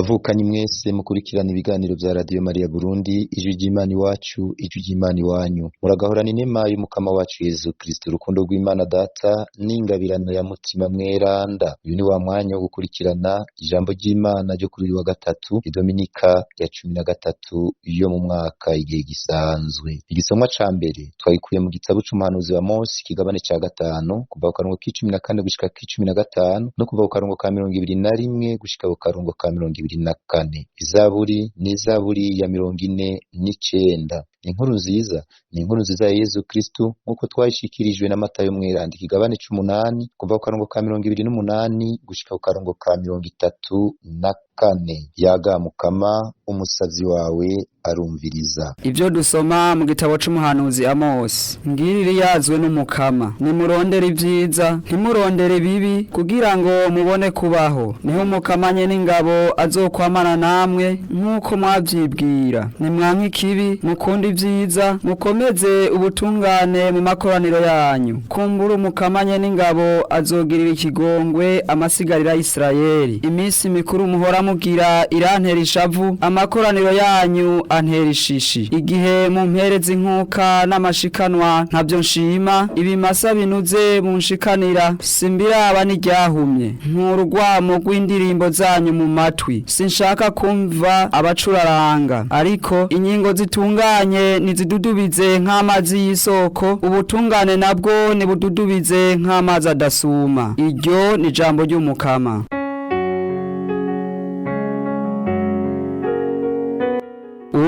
Bavukanye mwese mukurikirana ibiganiro vya Radio Maria Burundi, ijwi ry'Imana iwacu, ijwi ry'Imana iwanyu. Muragahorana inema y'umukama wacu Yezu Kristo, urukundo rw'Imana Data n'ingabirano ya mutima mweranda. Uyu ni wa mwanya wo gukurikirana ijambo ry'Imana ryo kuri uyu wa gatatu, Dominika ya 13 yo mu mwaka igihe gisanzwe. Igisomwa ca mbere twayikuye mu gitabo c'umuhanuzi wa Mose, kigabane ca 5 kuva ku karongo k'14 gushika k'15 no kuva ku karongo ka 21 gushika ku karongo ka 24. Izaburi ni izaburi ya 49. Inkuru nziza ni inkuru nziza ya Yezu Kristo nkuko twayishikirijwe na Matayo mweranda, ikigabane c'8 kuva ku karongo ka 28 gushika ku karongo ka 34. Yaga mukama umusazi wawe arumviriza. Ivyo dusoma mu gitabo c'umuhanuzi Amos. Ngiriri yazwe n'umukama, nimurondere ivyiza ntimurondere bibi, kugira ngo mubone kubaho. Niho umukamanye n'ingabo azokwamana namwe nkuko mwavyibwira. Nimwanka ikibi mukunda ivyiza, mukomeze ubutungane mu makoraniro yanyu. Kumbura umukamanye n'ingabo azogirira ikigongwe amasigarira Isirayeli. Imisi mikuru muhora mugira irantera ishavu, amakoraniro yanyu antera ishishi. Igihe mumpereza inkuka n'amashikanwa ntavyo nshima, ibimasa binuze munshikanira simbiraba n'iryahumye. Nkurugwamo rw'indirimbo zanyu mu matwi, sinshaka kumva abacuraranga, ariko inyingo zitunganye nizidudubize nk'amazi y'isoko, ubutungane nabwo nibududubize nk'amazi adasuma. Iryo ni ijambo ry'umukama.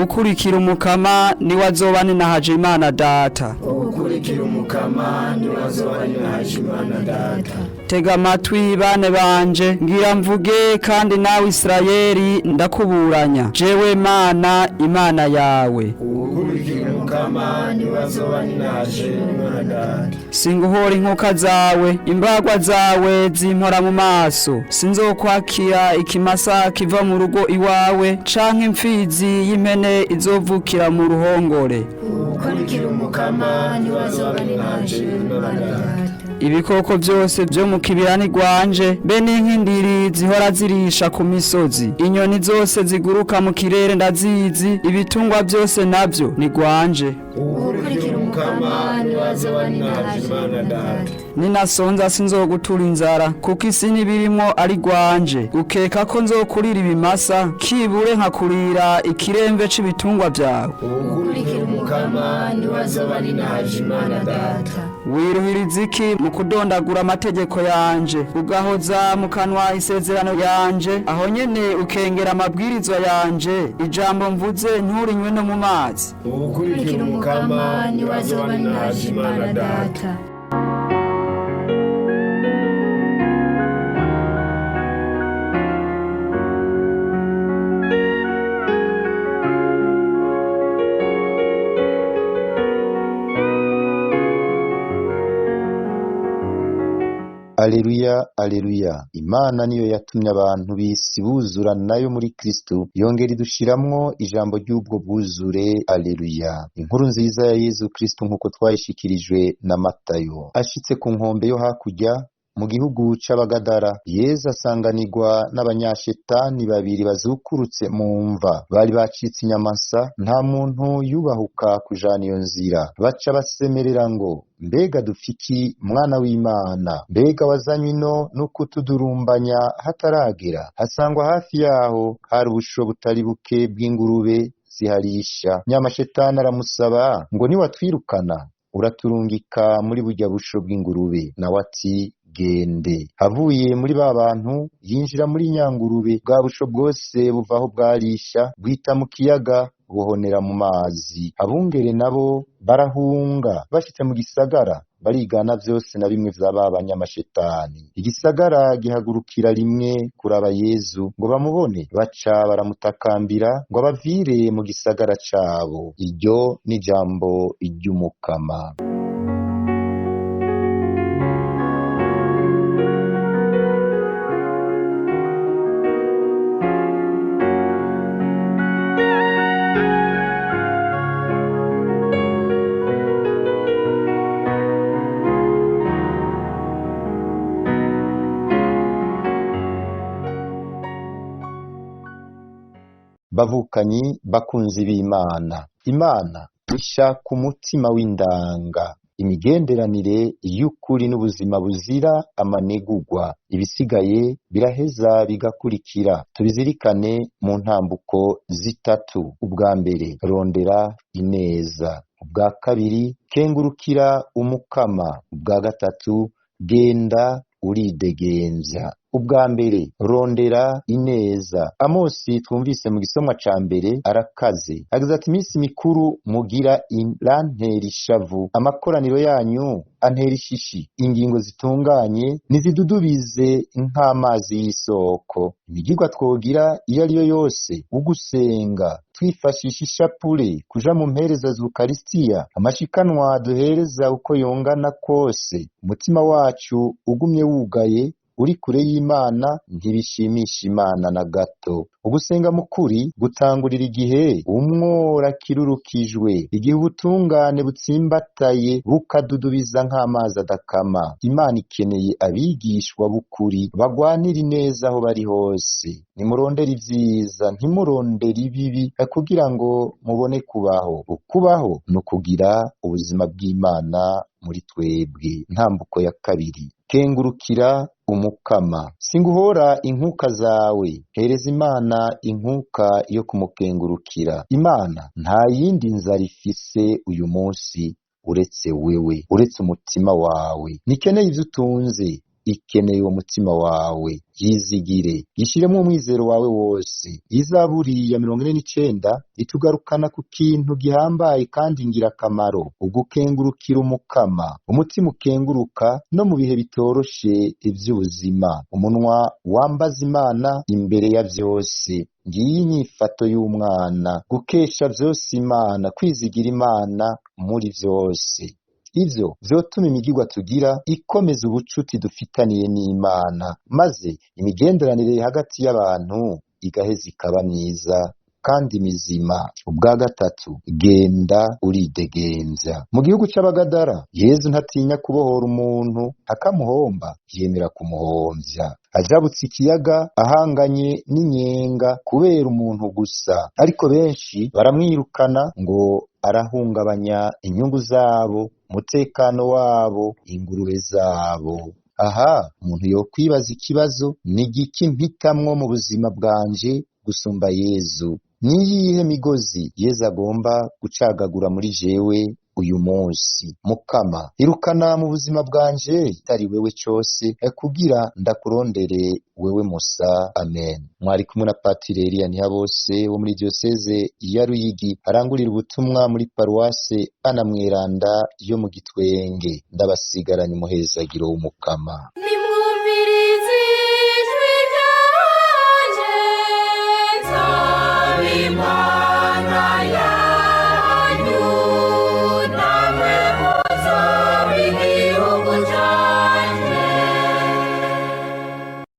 Ukurikira umukama ni wazobani na Hajimana Data. Ukurikira umukama ni wazobani na Hajimana Data. Tega amatwi bane banje, ngira mvuge kandi nawe Isirayeli ndakuburanya. Jewe Mana, Imana yawe. Ukurikira umukama ni wazobani na Hajimana Data. Singuhora inkuka zawe, imbagwa zawe zimpora mu maso. Sinzokwakira ikimasa kiva mu rugo iwawe, canke imfizi y'impene izovukira mu ruhongore. Ukurikira umukama ni wazobani na Hajimana Data. Ibikoko byose byo mu kibirani gwanje, be n'inkindiri zihora zirisha ku misozi. Inyoni zose ziguruka mu kirere ndazizi, ibitungwa byose navyo ni gwanje. Ukurikira umukama ni wazobani na Hajimana Data. Ninasonza sinzogutura inzara, kuko isi nibirimo ari gwanje. Ukeka ko nzokurira ibimasa, kibure nkakurira ikiremve c'ibitungwa byawe. Ukurikira umukama ni wazobani na Hajimana Data. Wiruhiriza iki mu kudondagura amategeko yanje, ugahoza mu kanwa isezerano yanje, aho nyene ukengera amabwirizwa yanje, ijambo mvuze nturinywe no mu mazi. Ukurikira umukama ni wazobani na Hajimana Data. Aleluya, aleluya. Imana niyo yatumye abantu bisi buzura nayo muri Kristo, yongera idushiramwo ijambo ry'ubwo bwuzure. Aleluya. Inkuru nziza ya Yezu Kristo nkuko twayishikirijwe na Matayo. Ashitse ku nkombe yo hakurya mu gihugu c'Abagadara, Yezu asanganirwa n'abanyashetani babiri bazukurutse mu mva. Bari bacitse inyamasa, nta muntu yubahuka kujana iyo nzira. Baca basemerera ngo, mbega dufiki mwana w'Imana, mbega wazanywe ino n'ukutudurumbanya hataragera. Hasangwa hafi yaho hari ubusho butari buke bw'ingurube ziharisha. Nyamashetani aramusaba ngo niwatwirukana uraturungika muri burya busho bw'ingurube. Nawe ati gende. Havuye muri ba bantu yinjira muri nyangurube, bwa busho bwose buvaho bwarisha bwita mu kiyaga buhonera mu mazi. Abungere nabo barahunga, bashitse mu gisagara barigana vyose na bimwe vy'aba banyamashetani. Igisagara gihagurukira rimwe kuraba Yezu ngo bamubone, baca baramutakambira ngo abavire mu gisagara cabo. Iryo ni jambo iry'umukama. bavukanyi bakunzi b'Imana. Imana ishaka umutima w'indanga, imigenderanire y'ukuri n'ubuzima buzira amanegurwa. Ibisigaye biraheza bigakurikira. Tubizirikane mu ntambuko zitatu. Ubwa mbere, rondera ineza. Ubwa kabiri, kengurukira umukama. Ubwa gatatu, genda uridegembya. Ubwa mbere, rondera ineza. Amosi twumvise mu gisomwa ca mbere arakaze, agize ati iminsi mikuru mugira irantera ishavu, amakoraniro yanyu antera ishishi. Ingingo zitunganye nizidudubize nk'amazi y'isoko. Imigirwa twogira iyo ari yo yose, ugusenga twifashisha ishapule, kuja mu mpereza z'Ukaristiya, amashikanwa duhereza uko yongana kose, umutima wacu ugumye wugaye uri kure y'Imana ntibishimisha Imana na gato. Ugusenga mukuri gutangurira igihe umwora kirurukijwe, igihe ubutungane butsimbataye bukadudubiza nk'amazi adakama. Imana ikeneye abigishwa b'ukuri bagwanira ineza aho bari hose. Nimurondere ivyiza, ntimurondere ibibi, kugira ngo mubone kubaho. Ukubaho ni ukugira ubuzima bw'Imana muri twebwe. Ntambuko ya kabiri, kengurukira umukama. Singuhora inkuka zawe, hereza Imana inkuka yo kumukengurukira. Imana nta yindi nzara ifise uyu munsi uretse wewe, uretse umutima wawe. Nikeneye ivyo utunze, ikeneye uwo mutima wawe. Yizigire, ishiremo umwizero wawe wose. Izaburi ya 49 itugarukana ku kintu gihambaye kandi ngirakamaro, ugukengurukira umukama. Umutima ukenguruka no mu bihe bitoroshe ivy'ubuzima. Umunwa wambaza Imana imbere ya vyose. Ngiyi inyifato y'umwana, gukesha vyose Imana, kwizigira Imana muri vyose. Ivyo vyotuma imigirwa tugira ikomeza ubucuti dufitaniye n'Imana, maze imigenderanire hagati y'abantu igaheza ikaba myiza kandi mizima. Ubwa gatatu, genda uridegembya. Mu gihugu c'Abagadara, Yezu ntatinya kubohora umuntu akamuhomba, yemera kumuhomvya. Ajabutse ikiyaga ahanganye n'inyenga kubera umuntu gusa, ariko benshi baramwirukana ngo arahungabanya inyungu zabo, umutekano wabo, ingurube zabo. Aha umuntu yokwibaza ikibazo, ni igiki mpitamwo mu buzima bwanje gusumba Yezu? Niyihe migozi Yezu agomba gucagagura muri jewe uyu munsi? Mukama, irukana mu buzima bwanje itari wewe cose, kugira ndakurondere wewe musa. Amen. Mwari kumwe na Patiri Elia Ntihabose wo muri diocese ya Ruyigi, arangurira ubutumwa muri paruwase Ana Mweranda yo mu Gitwenge. Ndabasigaranye umuhezagiro w'umukama.